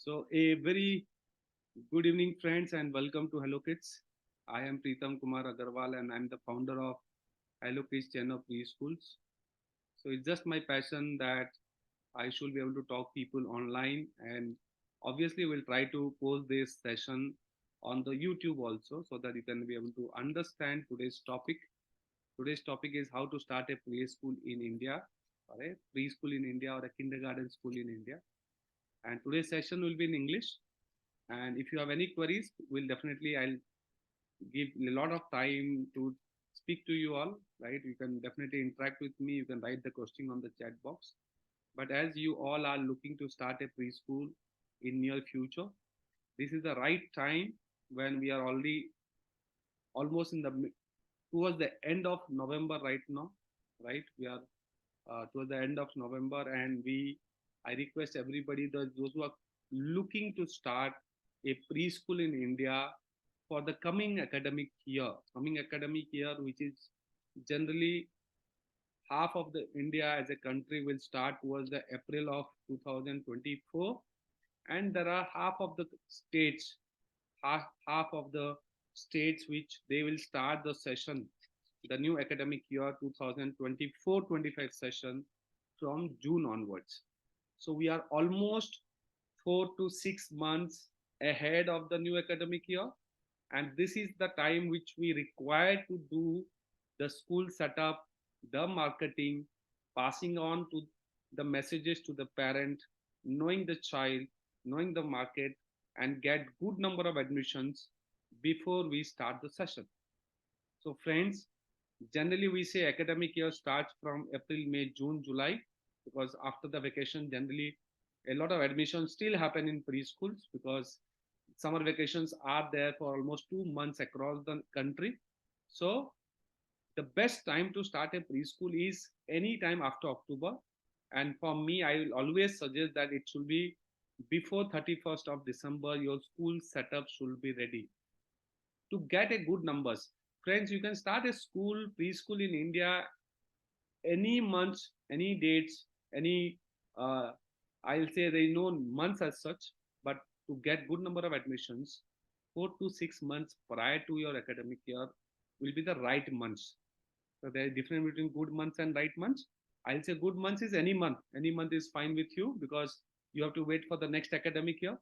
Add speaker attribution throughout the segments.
Speaker 1: So, a very good evening, friends, and welcome to Hello Kids. I am Preetham Kumar Agarwal, and I'm the founder of Hello Kids chain of preschools. So, it's just my passion that I should be able to talk people online, and obviously, we'll try to post this session on the YouTube also, so that you can be able to understand today's topic. Today's topic is how to start a preschool in India, or a preschool in India, or a kindergarten school in India. And today's session will be in English. And if you have any queries, I'll give a lot of time to speak to you all, right? You can definitely interact with me. You can write the question on the chat box. But as you all are looking to start a preschool in near future, this is the right time when we are already almost towards the end of November right now, right? We are towards the end of November, and I request everybody, those who are looking to start a preschool in India for the coming academic year, which is generally half of the India as a country will start towards the April of 2024, and there are half of the states which they will start the new academic year 2024-25 session from June onwards. So we are almost 4 to 6 months ahead of the new academic year. And this is the time which we require to do the school setup, the marketing, passing on to the messages to the parent, knowing the child, knowing the market, and get good number of admissions before we start the session. So friends, generally we say academic year starts from April, May, June, July, because after the vacation, generally a lot of admissions still happen in preschools because summer vacations are there for almost 2 months across the country. So the best time to start a preschool is any time after October. And for me, I will always suggest that it should be before 31st of December, your school setup should be ready to get a good numbers. Friends, you can start a preschool in India any months, any dates, any, uh, I'll say there is no months as such, but to get good number of admissions, 4 to 6 months prior to your academic year will be the right months. So there is difference between good months and right months. I'll say good months is any month. Any month is fine with you because you have to wait for the next academic year.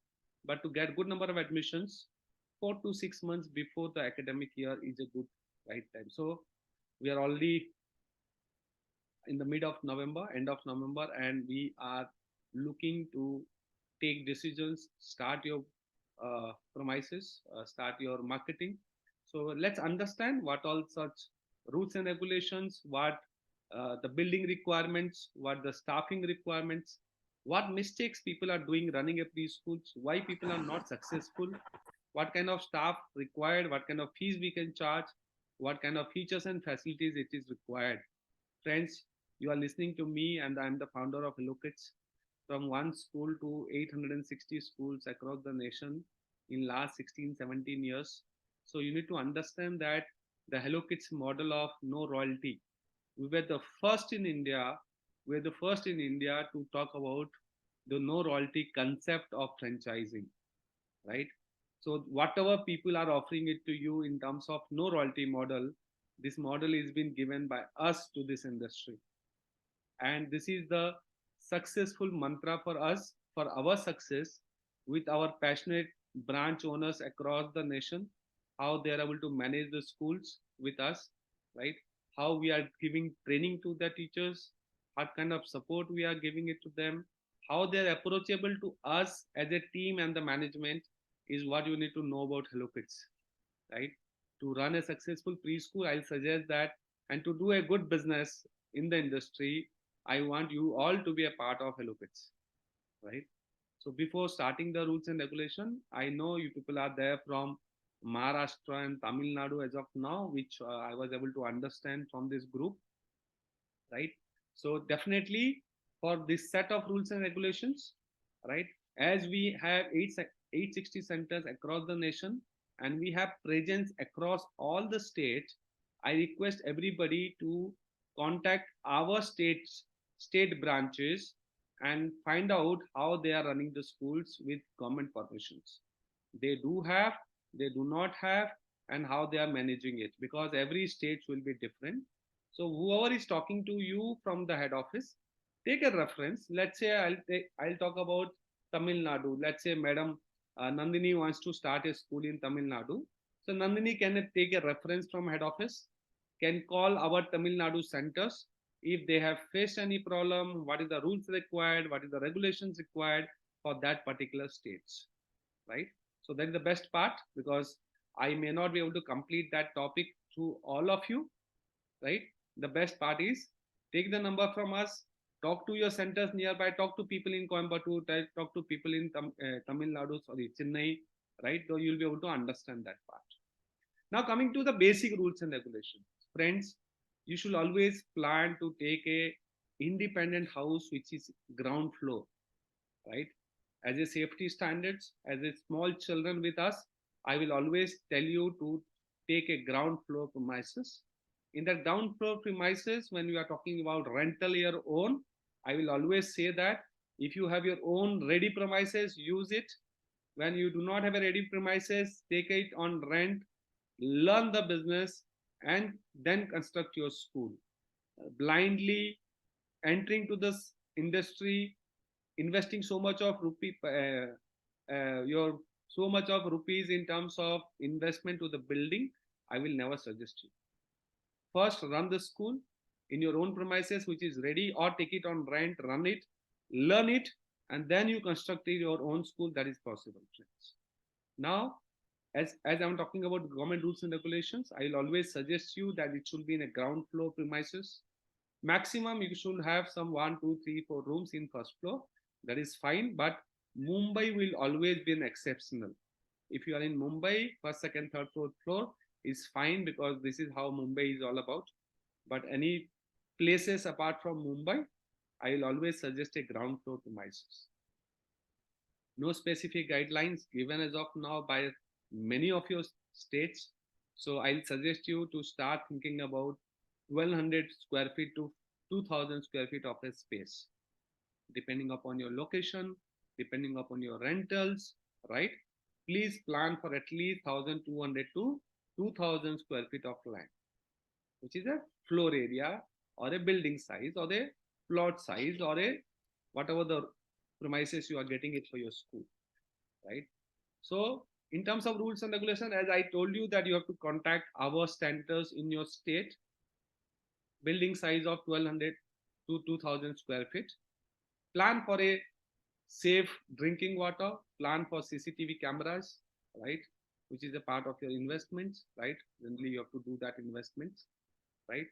Speaker 1: But to get good number of admissions, 4 to 6 months before the academic year is a good right time. So we are already in the end of November, and we are looking to take decisions, start your premises, start your marketing. So let's understand what all such rules and regulations, what the building requirements, what the staffing requirements, what mistakes people are doing running a preschools, why people are not successful, what kind of staff required, what kind of fees we can charge, what kind of features and facilities it is required. Friends, you are listening to me, and I'm the founder of Hello Kids. From one school to 860 schools across the nation in last 16, 17 years. So you need to understand that the Hello Kids model of no royalty. We were the first in India. We're the first in India to talk about the no royalty concept of franchising, right? So whatever people are offering it to you in terms of no royalty model, this model is been given by us to this industry. And this is the successful mantra for us, for our success, with our passionate branch owners across the nation, how they are able to manage the schools with us, right? How we are giving training to the teachers, what kind of support we are giving it to them, how they are approachable to us as a team and the management is what you need to know about Hello Kids, right? To run a successful preschool, I'll suggest that, and to do a good business in the industry, I want you all to be a part of Hello Kids, right? So before starting the rules and regulation, I know you people are there from Maharashtra and Tamil Nadu as of now, which I was able to understand from this group, right? So definitely for this set of rules and regulations, right? As we have 860 centers across the nation and we have presence across all the states, I request everybody to contact our state branches and find out how they are running the schools with government permissions. They do have, they do not have, and how they are managing it, because every state will be different. So whoever is talking to you from the head office, take a reference. Let's say I'll talk about Tamil Nadu. Let's say Madam Nandini wants to start a school in Tamil Nadu. So Nandini can take a reference from head office, can call our Tamil Nadu centers if they have faced any problem, what is the rules required, what is the regulations required for that particular states, right? So that is the best part, because I may not be able to complete that topic to all of you, right? The best part is take the number from us, talk to your centers nearby, talk to people in Coimbatore, talk to people in Tamil Nadu, sorry, Chennai, right? So you'll be able to understand that part. Now coming to the basic rules and regulations, friends, you should always plan to take a independent house which is ground floor, right? As a safety standards, as a small children with us, I will always tell you to take a ground floor premises. In the ground floor premises, when we are talking about rental your own, I will always say that if you have your own ready premises, use it. When you do not have a ready premises, take it on rent, learn the business, and then construct your school. Blindly entering to this industry, investing so much of your so much of rupees in terms of investment to the building, I will never suggest you. First, run the school in your own premises, which is ready, or take it on rent, run it, learn it, and then you construct your own school. That is possible, friends. Now, as I'm talking about government rules and regulations, I'll always suggest you that it should be in a ground floor premises. Maximum you should have some 1, 2, 3, 4 rooms in first floor. That is fine, but Mumbai will always be an exceptional. If you are in Mumbai, first, second, third, fourth floor is fine, because this is how Mumbai is all about. But any places apart from Mumbai, I will always suggest a ground floor premises. No specific guidelines given as of now by many of your states. So I'll suggest you to start thinking about 1200 square feet to 2000 square feet of a space, depending upon your location, depending upon your rentals, right? Please plan for at least 1200 to 2000 square feet of land, which is a floor area or a building size or a plot size or a whatever the premises you are getting it for your school, right? So in terms of rules and regulation, as I told you that you have to contact our centers in your state, building size of 1200 to 2000 square feet, plan for a safe drinking water, plan for CCTV cameras, right? Which is a part of your investments, right? Generally, you have to do that investments, right?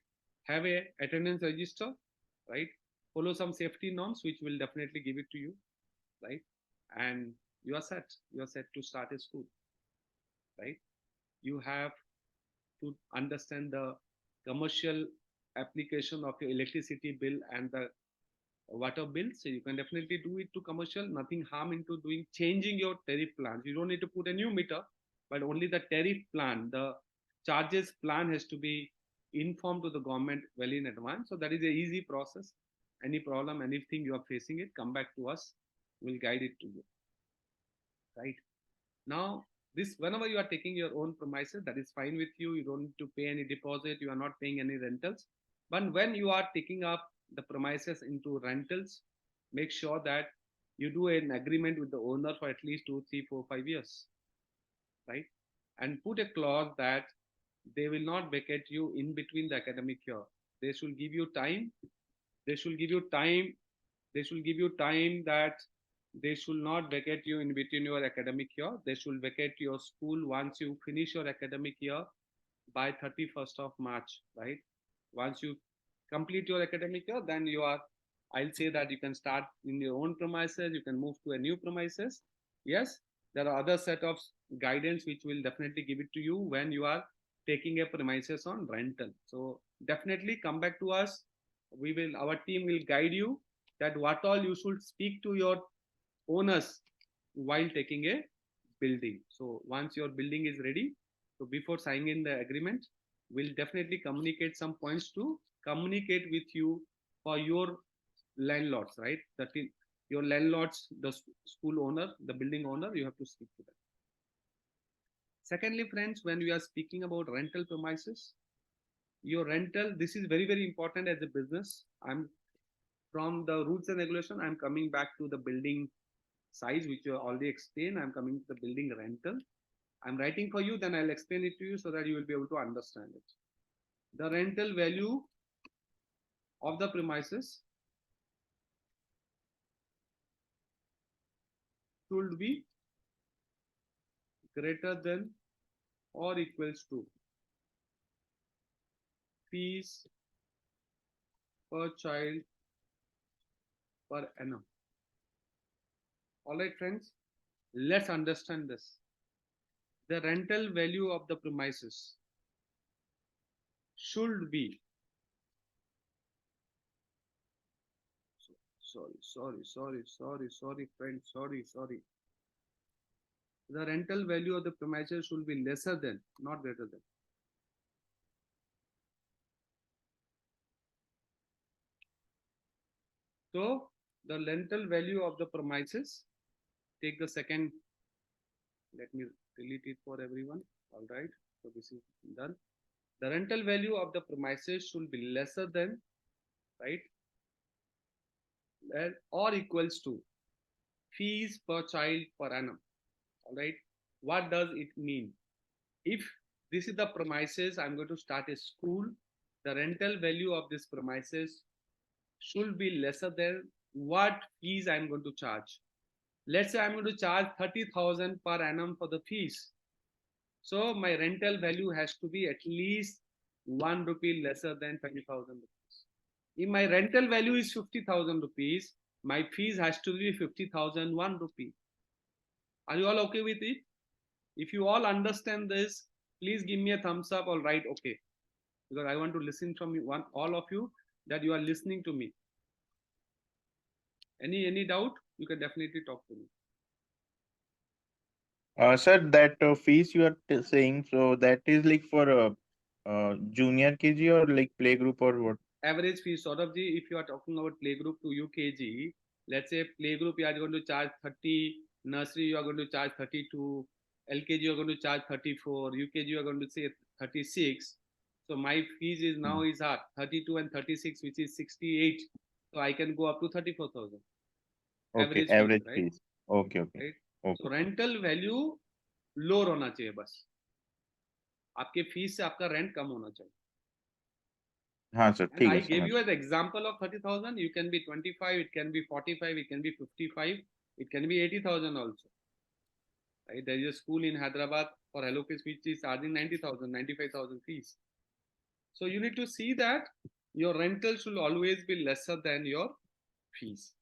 Speaker 1: Have a attendance register, right? Follow some safety norms, which will definitely give it to you, right? And you are set. You are set to start a school, right? You have to understand the commercial application of your electricity bill and the water bills. So you can definitely do it to commercial. Nothing harm into doing changing your tariff plans. You don't need to put a new meter, but only the tariff plan, the charges plan has to be informed to the government well in advance. So that is a easy process. Any problem, anything you are facing it, come back to us. We'll guide it to you. Right now, this whenever you are taking your own premises, that is fine with you. You don't need to pay any deposit. You are not paying any rentals. But when you are taking up the premises into rentals, make sure that you do an agreement with the owner for at least 2, 3, 4, 5 years, right? And put a clause that they will not vacate you in between the academic year. They should give you time. They should give you time. They should give you time that they should not vacate you in between your academic year. They should vacate your school once you finish your academic year by 31st of March, right? Once you complete your academic year, then you are, I'll say that you can start in your own premises, you can move to a new premises. Yes, there are other set of guidance which will definitely give it to you when you are taking a premises on rental. So definitely come back to us. Our team will guide you that what all you should speak to your owners while taking a building. So once your building is ready, so before signing in the agreement, we'll definitely communicate some points to communicate with you for your landlords, right? Your landlords, the school owner, the building owner, you have to speak to them. Secondly, friends, when we are speaking about rental premises, your rental, this is very, very important as a business. I'm from the rules and regulation, I'm coming back to the building size, which you already explained. I'm coming to the building rental. I'm writing for you, then I'll explain it to you so that you will be able to understand it. The rental value of the premises should be greater than or equals to fees per child per annum. All right, friends, let's understand this. The rental value of the premises should be, sorry, friends, sorry. The rental value of the premises should be lesser than, not greater than. So the rental value of the premises, take the second, let me delete it for everyone. All right, so this is done. The rental value of the premises should be lesser than, right, or equals to fees per child per annum. All right, what does it mean? If this is the premises, I'm going to start a school, the rental value of this premises should be lesser than what fees I'm going to charge. Let's say I'm going to charge 30,000 per annum for the fees. So my rental value has to be at least 1 rupee lesser than 20,000 rupees. If my rental value is 50,000 rupees, my fees has to be 50,001 rupee. Are you all okay with it? If you all understand this, please give me a thumbs up or write okay, because I want to listen from you, all of you, that you are listening to me. Any doubt? You can definitely talk to me.
Speaker 2: Sir, that fees you are saying, so that is like for junior KG or like playgroup or what?
Speaker 1: Average fees, Saurabh if you are talking about playgroup to UKG, let's say playgroup you are going to charge 30, nursery you are going to charge 32, LKG you are going to charge 34, UKG you are going to say 36. So my fees is now is 32 and 36, which is 68. So I can go up to 34,000.
Speaker 2: Okay,
Speaker 1: Average fees,
Speaker 2: average
Speaker 1: right?
Speaker 2: fees. Okay, okay,
Speaker 1: Right.
Speaker 2: okay.
Speaker 1: So rental value lower होना चाहिए बस. आपके fees से आपका rent कम होना चाहिए.
Speaker 2: हाँ sir,
Speaker 1: And
Speaker 2: ठीक
Speaker 1: I
Speaker 2: है,
Speaker 1: gave
Speaker 2: समझ.
Speaker 1: you an example of 30,000. You can be 25, it can be 45, it can be 55, it can be 80,000 also. Right? There is a school in Hyderabad for Hello Kids which is charging 90,000, 95,000 fees. So you need to see that your rental should always be lesser than your fees.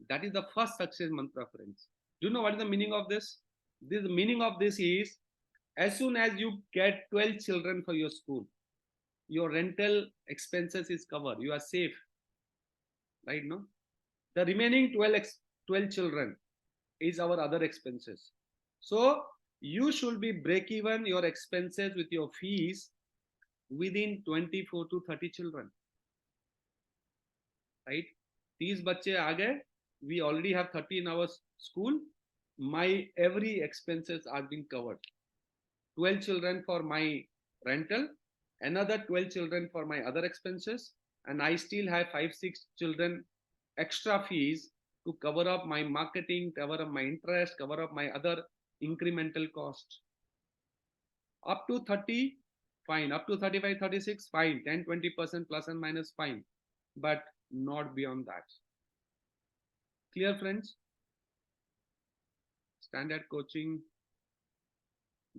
Speaker 1: That is the first success mantra, friends. Do you know what is the meaning of this? The meaning of this is, as soon as you get 12 children for your school, your rental expenses is covered. You are safe, right? No, the remaining 12 children is our other expenses. So you should be break even your expenses with your fees within 24 to 30 children, right? 30 बच्चे आ गए, we already have 30 in our school, my every expenses are being covered. 12 children for my rental, another 12 children for my other expenses, and I still have 5 6 children extra fees to cover up my marketing, cover up my interest, cover up my other incremental costs. Up to 30, fine. Up to 35 36, fine. 10 20% plus and minus, fine, but not beyond that. Clear, friends? Standard coaching,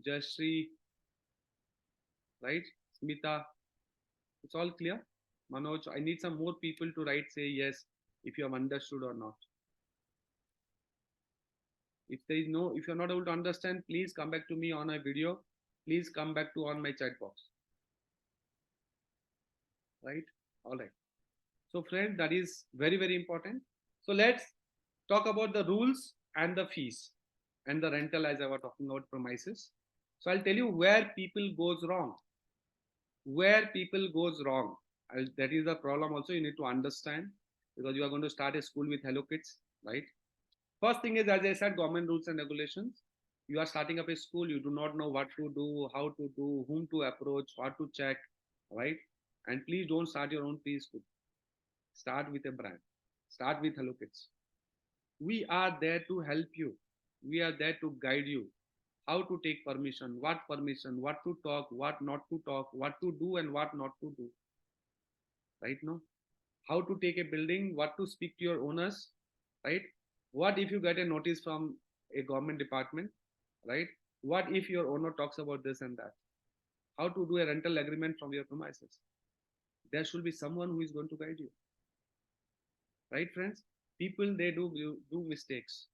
Speaker 1: Jashree, right? Smita, it's all clear. Manoj, I need some more people to write, say yes, if you have understood or not. If there is no, if you're not able to understand, please come back to me on a video. Please come back to on my chat box. Right? All right. So friends, that is very, very important. So let's talk about the rules and the fees and the rental as I was talking about premises. So I'll tell you where people goes wrong. Where people goes wrong. That is the problem also you need to understand. because you are going to start a school with Hello Kids, right? First thing is, as I said, government rules and regulations. You are starting up a school, you do not know what to do, how to do, whom to approach, what to check, right? And please don't start your own preschool. Start with a brand. Start with Hello Kids. We are there to help you. We are there to guide you. How to take permission, what to talk, what not to talk, what to do and what not to do. Right now, how to take a building, what to speak to your owners, right? What if you get a notice from a government department, right? What if your owner talks about this and that? How to do a rental agreement from your premises? There should be someone who is going to guide you, right, friends? People, they do mistakes.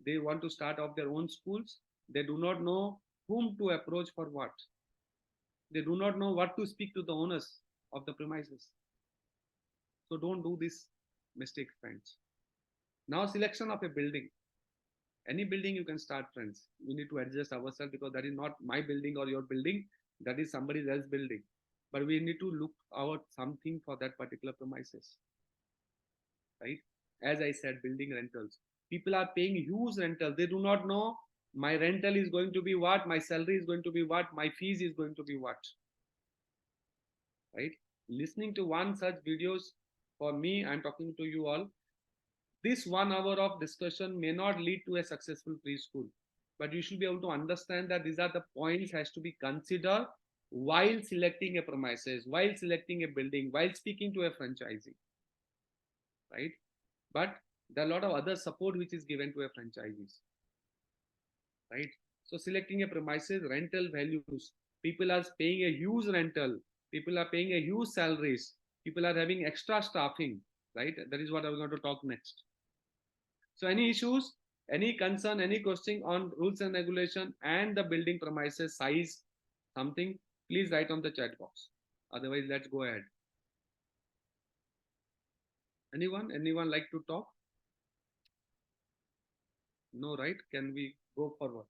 Speaker 1: They want to start off their own schools. They do not know whom to approach for what. They do not know what to speak to the owners of the premises. So don't do this mistake, friends. Now, selection of a building. Any building you can start, friends. We need to adjust ourselves because that is not my building or your building. That is somebody else's building. But we need to look out something for that particular premises, right? As I said, building rentals. People are paying huge rental. They do not know my rental is going to be what, my salary is going to be what, my fees is going to be what, right? Listening to one such videos, for me, I'm talking to you all, this 1 hour of discussion may not lead to a successful preschool, but you should be able to understand that these are the points has to be considered while selecting a premises, while selecting a building, while speaking to a franchisee, right? But there are a lot of other support which is given to a franchisees, right? So selecting a premises, rental values, people are paying a huge rental, people are paying a huge salaries, people are having extra staffing, right? That is what I was going to talk next. So any issues, any concern, any question on rules and regulation and the building premises size, something, please write on the chat box. Otherwise, let's go ahead. Anyone like to talk? No, right? Can we go forward?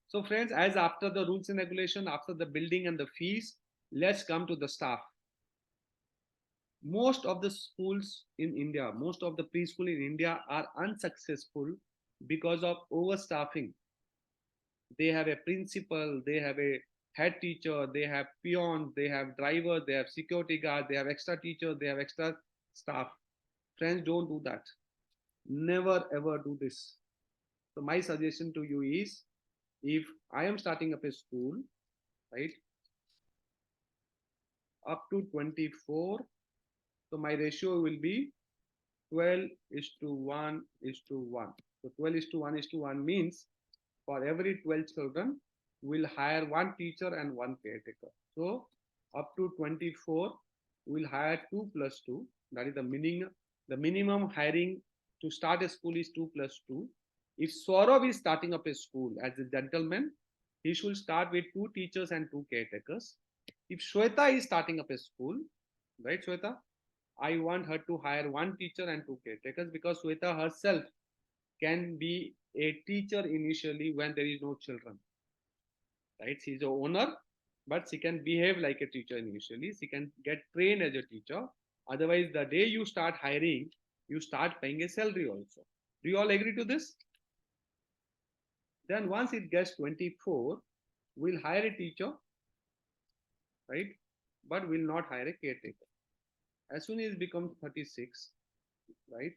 Speaker 1: So friends, as after the rules and regulation, after the building and the fees, let's come to the staff. Most of the schools in India, most of the preschool in India are unsuccessful because of overstaffing. They have a principal, they have a head teacher, they have peons, they have drivers, they have security guards, they have extra teachers, they have extra staff. Friends, don't do that. Never ever do this. So my suggestion to you is, if I am starting up a school, right, up to 24, so my ratio will be 12 is to 1 is to 1. So 12 is to 1 is to 1 means for every 12 children, we'll hire one teacher and one caretaker. So up to 24, we'll hire 2 plus 2. That is the minimum. The minimum hiring to start a school is 2 plus 2. If Saurav is starting up a school as a gentleman, he should start with 2 teachers and 2 caretakers. If Shweta is starting up a school, right, Shweta? I want her to hire one teacher and 2 caretakers because Shweta herself can be a teacher initially when there is no children, right? She's the owner, but she can behave like a teacher initially. She can get trained as a teacher. Otherwise, the day you start hiring, you start paying a salary also. Do you all agree to this? Then once it gets 24, we'll hire a teacher, right? But we'll not hire a caretaker. As soon as it becomes 36, right?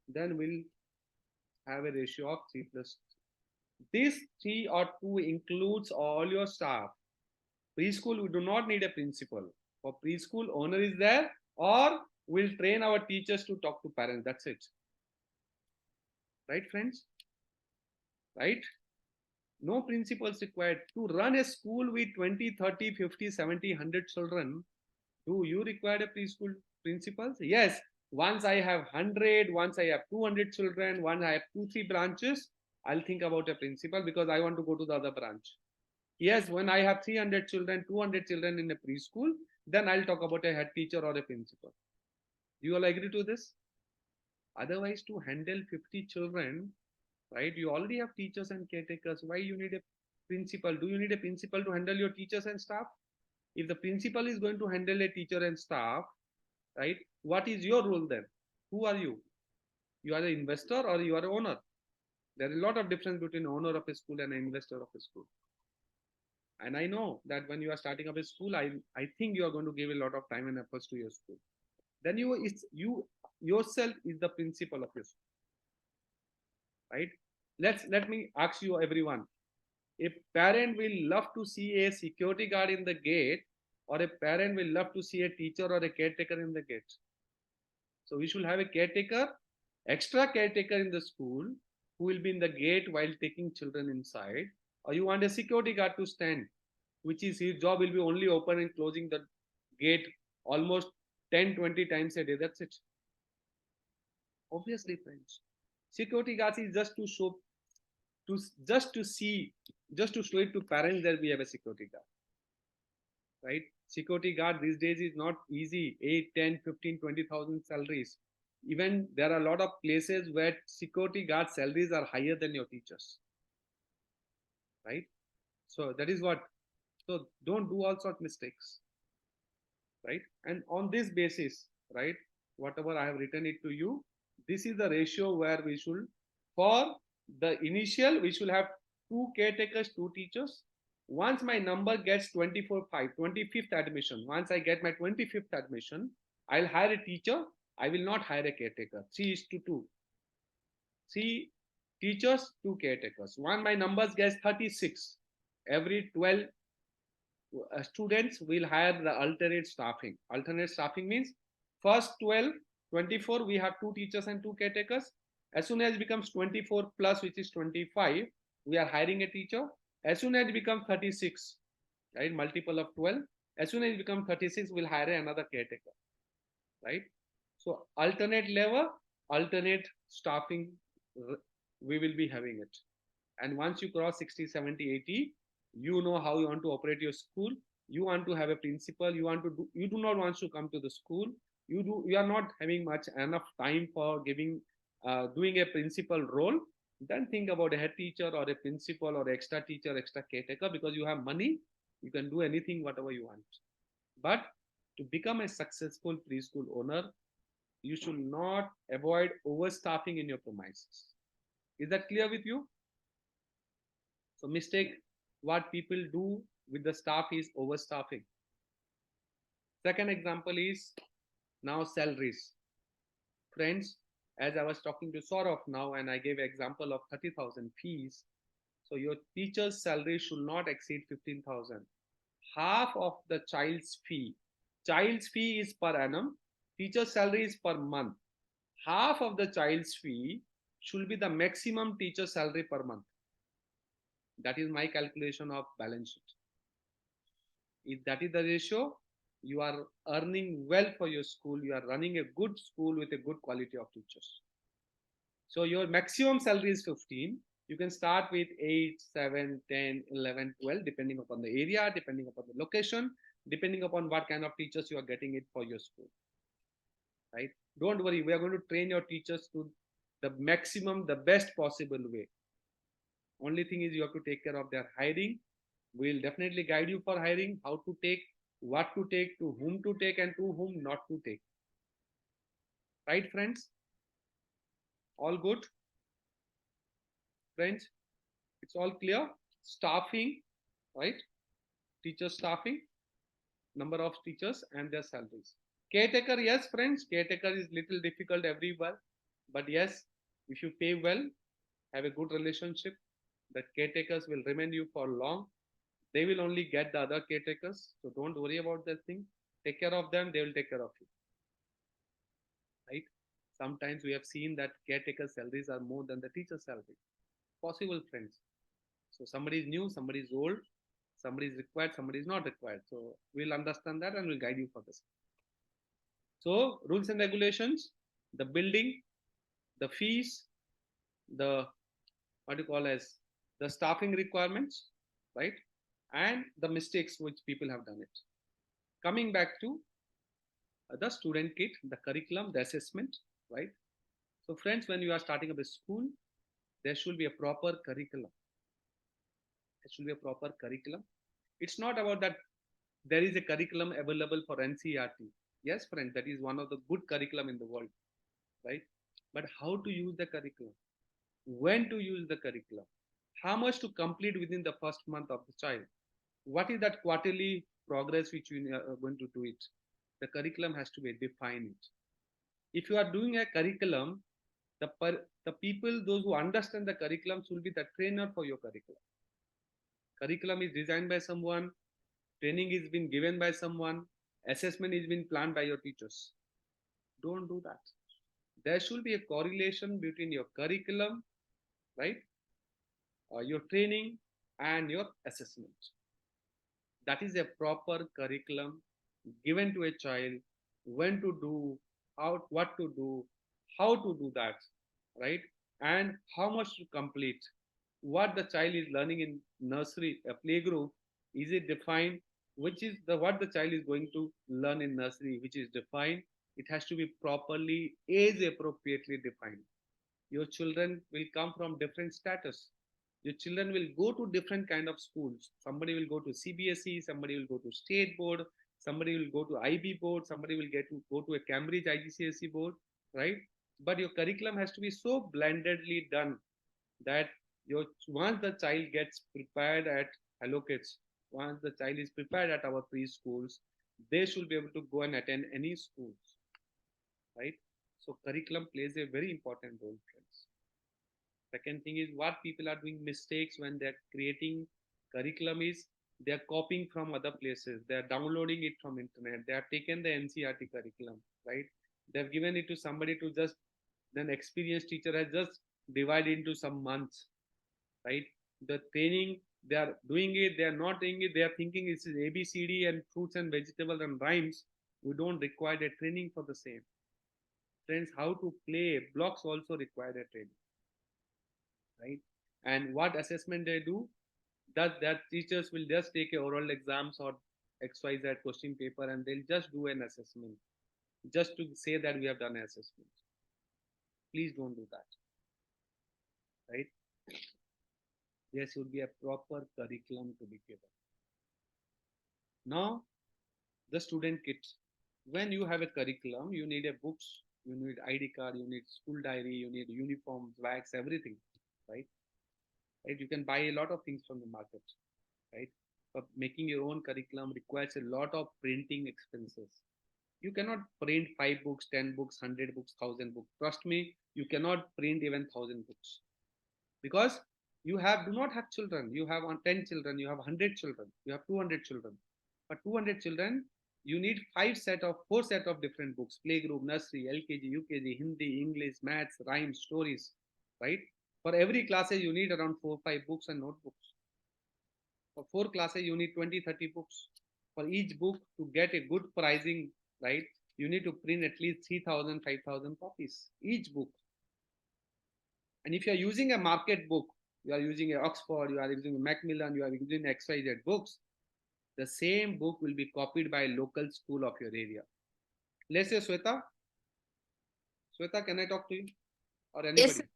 Speaker 1: Then we'll have a ratio of 3 plus. This 3 or 2 includes all your staff. Preschool, we do not need a principal. For preschool, owner is there, or we'll train our teachers to talk to parents. That's it. Right, friends? Right? No principals required. To run a school with 20, 30, 50, 70, 100 children, do you require a preschool principals? Yes. Once I have 100, once I have 200 children, once I have 2, 3 branches, I'll think about a principal because I want to go to the other branch. Yes, when I have 300 children, 200 children in a preschool, then I'll talk about a head teacher or a principal. Do you all agree to this? Otherwise, to handle 50 children, right, you already have teachers and caretakers. Why you need a principal? Do you need a principal to handle your teachers and staff? If the principal is going to handle a teacher and staff, right, what is your role then? Who are you? You are an investor or you are an owner. There is a lot of difference between owner of a school and an investor of a school. And I know that when you are starting up a school, I think you are going to give a lot of time and efforts to your school. Then you yourself is the principal of your school, right? Let me ask you everyone. A parent will love to see a security guard in the gate, or a parent will love to see a teacher or a caretaker in the gate. So we should have a caretaker, extra caretaker in the school who will be in the gate while taking children inside, or you want a security guard to stand, which is his job will be only open and closing the gate almost 10-20 times a day. That's it. Obviously, friends. Security guards is just to show to just to see, just to show it to parents that we have a security guard, right? Security guard these days is not easy. 8, 10, 15, 20,000 salaries. Even there are a lot of places where security guard salaries are higher than your teachers, right? So that is what. So don't do all sort of mistakes, right? And on this basis, right, whatever I have written it to you, this is the ratio where we should, for the initial, we should have two caretakers, two teachers. Once my number gets 24, 5, 25th admission, once I get my 25th admission, I'll hire a teacher. I will not hire a caretaker. 3:2. 3 teachers, 2 caretakers. Once my numbers gets 36, every 12 students will hire the alternate staffing. Alternate staffing means first 12, 24, we have 2 teachers and 2 caretakers. As soon as it becomes 24 plus, which is 25, we are hiring a teacher. As soon as it becomes 36, right, multiple of 12, as soon as it becomes 36, we'll hire another caretaker, right? So alternate level, alternate staffing, we will be having it. And once you cross 60, 70, 80, you know how you want to operate your school. You want to have a principal. You do not want to come to the school. You are not having much enough time for doing a principal role. Then think about a head teacher or a principal or extra teacher, extra caretaker, because you have money. You can do anything, whatever you want. But to become a successful preschool owner, you should not avoid overstaffing in your premises. Is that clear with you? So mistake what people do with the staff is overstaffing. Second example is now salaries. Friends, as I was talking to Saurav now and I gave an example of 30,000 fees. So your teacher's salary should not exceed 15,000. Half of the child's fee is per annum, teacher's salary is per month. Half of the child's fee should be the maximum teacher salary per month. That is my calculation of balance sheet. If that is the ratio, you are earning well for your school. You are running a good school with a good quality of teachers. So your maximum salary is 15. You can start with 8, 7, 10, 11, 12, depending upon the area, depending upon the location, depending upon what kind of teachers you are getting it for your school. Right? Don't worry, we are going to train your teachers to the maximum, the best possible way. Only thing is you have to take care of their hiring. We'll definitely guide you for hiring, how to take, what to take, to whom to take, and to whom not to take. Right, friends? All good? Friends, it's all clear? Staffing, right? Teacher staffing, number of teachers and their salaries. Caretaker, yes, friends, caretaker is little difficult everywhere. But yes, if you pay well, have a good relationship, the caretakers will remain you for long. They will only get the other caretakers. So don't worry about that thing. Take care of them, they will take care of you. Right? Sometimes we have seen that caretaker salaries are more than the teacher salary. Possible, friends. So somebody is new, somebody is old, somebody is required, somebody is not required. So we'll understand that and we'll guide you for this. So rules and regulations, the building, the fees, the what you call as the staffing requirements, right? And the mistakes which people have done it. Coming back to the student kit, the curriculum, the assessment, right? So friends, when you are starting up a school, there should be a proper curriculum. There should be a proper curriculum. It's not about that there is a curriculum available for NCERT. Yes, friends, that is one of the good curriculum in the world, right? But how to use the curriculum, when to use the curriculum, how much to complete within the first month of the child, what is that quarterly progress which we are going to do it. The curriculum has to be defined. If you are doing a curriculum, the people, those who understand the curriculum, will be the trainer for your curriculum. Curriculum is designed by someone, training is being given by someone, assessment is being planned by your teachers. Don't do that. There should be a correlation between your curriculum, right, your training, and your assessment. That is a proper curriculum given to a child, when to do, how, what to do, how to do that, right, and how much to complete. What the child is learning in nursery, a playgroup, is it defined, which is the what the child is going to learn in nursery, which is defined. It has to be properly age appropriately defined. Your children will come from different status. Your children will go to different kind of schools. Somebody will go to CBSE, somebody will go to state board, somebody will go to IB board, somebody will get to go to a Cambridge IGCSE board, right? But your curriculum has to be so blendedly done that your once the child gets prepared at Hello Kids, once the child is prepared at our preschools, they should be able to go and attend any schools, right? So curriculum plays a very important role, friends. Second thing is, what people are doing mistakes when they're creating curriculum is they're copying from other places, they're downloading it from internet, they have taken the NCRT curriculum, right? They've given it to somebody to just, then experienced teacher has just divided into some months, right? The training, they are doing it, they are not doing it, they are thinking this is ABCD and fruits and vegetables and rhymes. We don't require a training for the same. Friends, how to play blocks also require a training, right? And what assessment they do, that teachers will just take a oral exams or XYZ question paper and they'll just do an assessment just to say that we have done an assessment. Please don't do that, right? There should be a proper curriculum to be given. Now, the student kits. When you have a curriculum, you need a books, you need ID card, you need school diary, you need uniforms, bags, everything, right? Right? You can buy a lot of things from the market, right? But making your own curriculum requires a lot of printing expenses. You cannot print 5 books, 10 books, 100 books, 1,000 books. Trust me, you cannot print even 1,000 books, because you have do not have children. You have 10 children, you have 100 children, you have 200 children. For 200 children, you need 4 set of different books: playgroup, nursery, LKG, UKG, Hindi, English, maths, rhymes, stories, right? For every classes, you need around 4 5 books and notebooks. For 4 classes, you need 20 30 books. For each book, to get a good pricing, right, you need to print at least 3,000 5,000 copies each book. And if you are using a market book, you are using a Oxford, you are using a Macmillan, you are using XYZ books, the same book will be copied by a local school of your area. Let's say Sweta. Sweta, can I talk to you or
Speaker 3: Yes,
Speaker 1: anybody?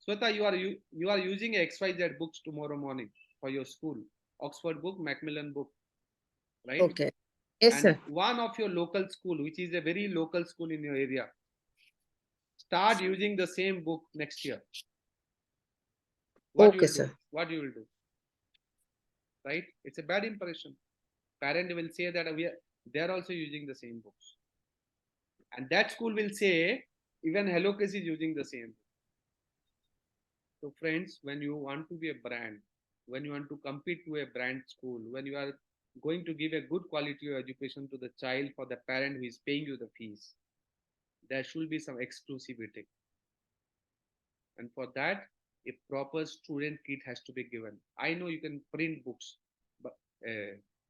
Speaker 1: Sweta, you are using a XYZ books tomorrow morning for your school. Oxford book, Macmillan book, right?
Speaker 3: okay. Yes,
Speaker 1: And
Speaker 3: sir.
Speaker 1: one of your local school, which is a very local school in your area, start using the same book next year. What you
Speaker 3: Okay,
Speaker 1: will do?
Speaker 3: sir.
Speaker 1: What you will do? Right? It's a bad impression. Parent will say that they are also using the same books, and that school will say even Hello Kids is using the same. So, friends, when you want to be a brand, when you want to compete to a brand school, when you are going to give a good quality of education to the child for the parent who is paying you the fees, there should be some exclusivity. And for that, a proper student kit has to be given. I know you can print books, but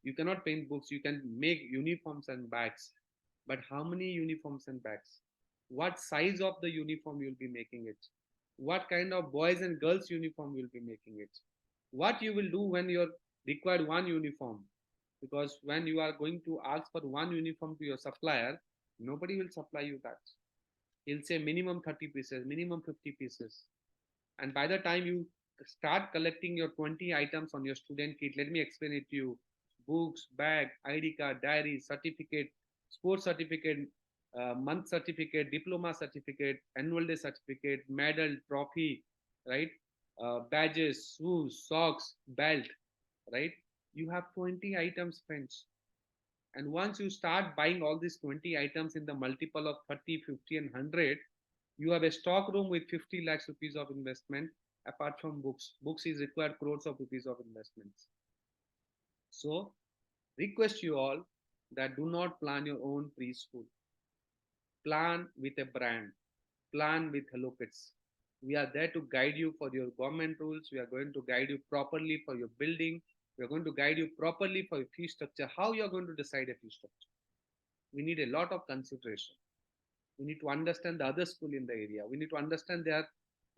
Speaker 1: you cannot print books. You can make uniforms and bags, but how many uniforms and bags? What size of the uniform you'll be making it? What kind of boys and girls uniform you'll be making it? What you will do when you're required one uniform? Because when you are going to ask for one uniform to your supplier, nobody will supply you that. He'll say minimum 30 pieces, minimum 50 pieces. And by the time you start collecting your 20 items on your student kit, let me explain it to you: books, bag, ID card, diary, certificate, sports certificate, month certificate, diploma certificate, annual day certificate, medal, trophy, right? Badges, shoes, socks, belt, right? You have 20 items, friends. And once you start buying all these 20 items in the multiple of 30, 50, and 100, you have a stock room with 50 lakhs rupees of investment apart from books. Books is required crores of rupees of investments. So, request you all that do not plan your own preschool. Plan with a brand. Plan with Hello Kids. We are there to guide you for your government rules. We are going to guide you properly for your building. We are going to guide you properly for your fee structure. How you are going to decide a fee structure? We need a lot of consideration. We need to understand the other school in the area. We need to understand their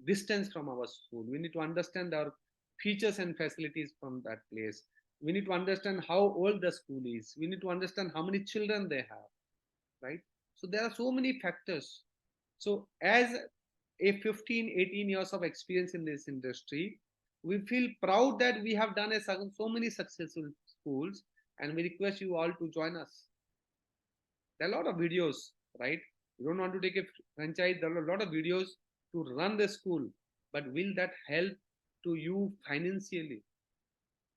Speaker 1: distance from our school. We need to understand our features and facilities from that place. We need to understand how old the school is. We need to understand how many children they have, right? So there are so many factors. So as a 15, 18 years of experience in this industry, we feel proud that we have done so many successful schools, and we request you all to join us. There are a lot of videos, right? You don't want to take a franchise, there are a lot of videos to run the school, but will that help to you financially?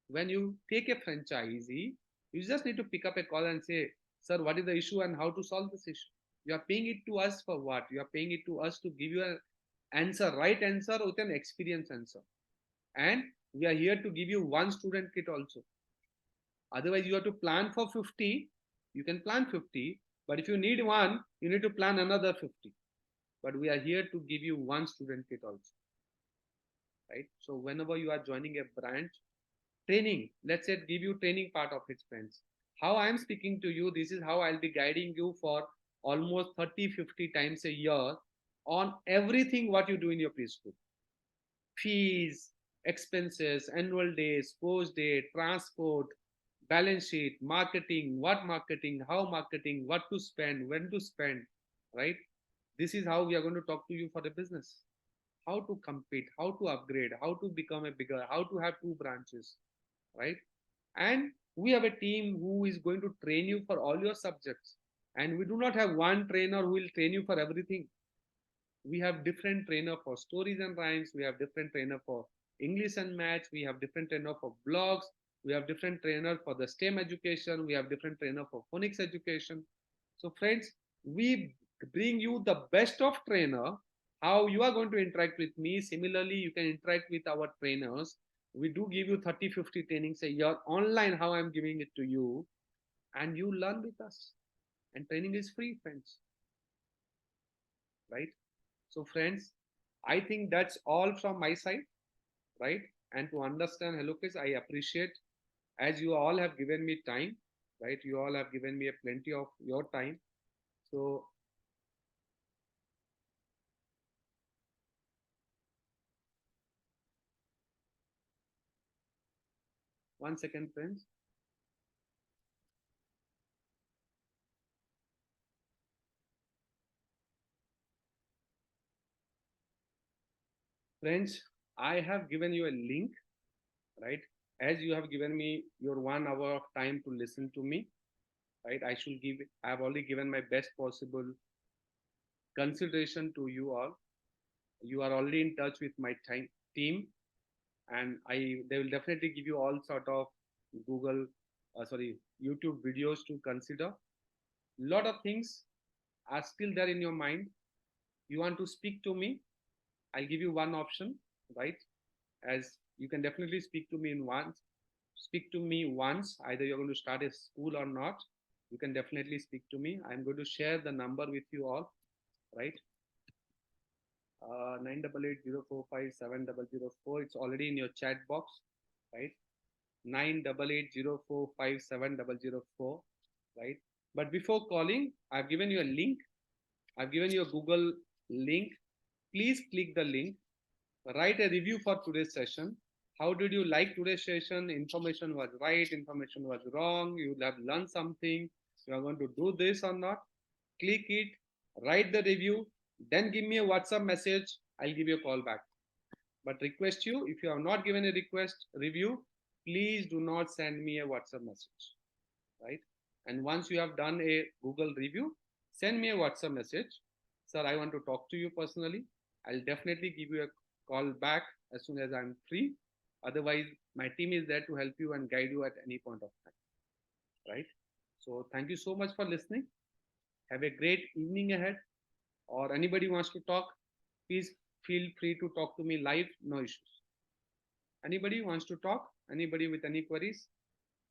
Speaker 1: When you take a franchisee, you just need to pick up a call and say, sir, what is the issue and how to solve this issue? You are paying it to us for what? You are paying it to us to give you an answer, right answer with an experience answer. And we are here to give you one student kit also. Otherwise, you have to plan for 50. You can plan 50, but if you need one, you need to plan another 50. But we are here to give you one student kit also, right? So whenever you are joining a branch, training, let's say give you training part of its friends. How I am speaking to you, this is how I'll be guiding you for almost 30, 50 times a year on everything what you do in your preschool. Fees, expenses, annual day, sports day, transport, balance sheet, marketing, how marketing, what to spend, when to spend, right? This is how we are going to talk to you for the business. How to compete, how to upgrade, how to become a bigger, how to have two branches, right? And we have a team who is going to train you for all your subjects. And we do not have one trainer who will train you for everything. We have different trainer for stories and rhymes. We have different trainer for English and maths. We have different trainer for blogs. We have different trainer for the STEM education. We have different trainer for phonics education. So friends, we bring you the best of trainer. How you are going to interact with me. Similarly, you can interact with our trainers. We do give you 30, 50 trainings a year online, how I'm giving it to you. And you learn with us. And training is free, friends. Right? So, friends, I think that's all from my side, right? And to understand Hello Kids, I appreciate as you all have given me time, right? You all have given me a plenty of your time. So, one second, friends. Friends, I have given you a link, right? As you have given me your 1 hour of time to listen to me, right? I have already given my best possible consideration to you all. You are already in touch with my team, and they will definitely give you all sort of Google, YouTube videos to consider. Lot of things are still there in your mind. You want to speak to me? I'll give you one option, right? As you can definitely speak to me in once. Speak to me once. Either you're going to start a school or not. You can definitely speak to me. I'm going to share the number with you all, right? 988045700. It's already in your chat box, right? 988045700, right? But before calling, I've given you a link. I've given you a Google link. Please click the link. Write a review for today's session. How did you like today's session? Information was right, information was wrong. You have learned something. You are going to do this or not. Click it, write the review, then give me a WhatsApp message. I'll give you a call back. But request you, if you have not given a request review, please do not send me a WhatsApp message, right? And once you have done a Google review, send me a WhatsApp message. Sir, I want to talk to you personally. I'll definitely give you a call back as soon as I'm free. Otherwise, my team is there to help you and guide you at any point of time. Right? So thank you so much for listening. Have a great evening ahead. Or anybody wants to talk, please feel free to talk to me live, no issues. Anybody wants to talk? Anybody with any queries?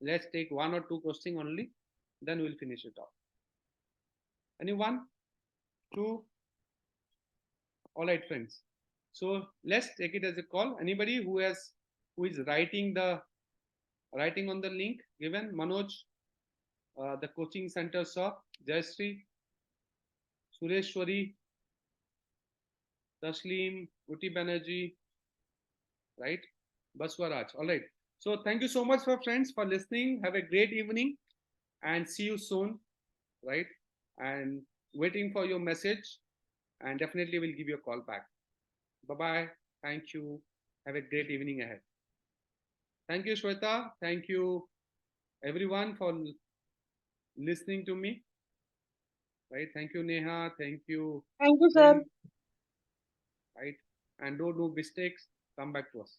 Speaker 1: Let's take one or two questions only, then we'll finish it off. Anyone? Two? All right, friends. So let's take it as a call. Anybody who is writing on the link given? Manoj, the coaching center shop, Jayashree, Sureshwari, Taslim, Uti Banerjee, right? Baswaraj. All right. So thank you so much for friends for listening. Have a great evening and see you soon, right? And waiting for your message and definitely will give you a call back. Bye-bye. Thank you. Have a great evening ahead. Thank you, Shweta. Thank you, everyone, for listening to me. Right? Thank you, Neha. Thank you.
Speaker 3: Thank you, sir.
Speaker 1: Right? And don't do mistakes. Come back to us.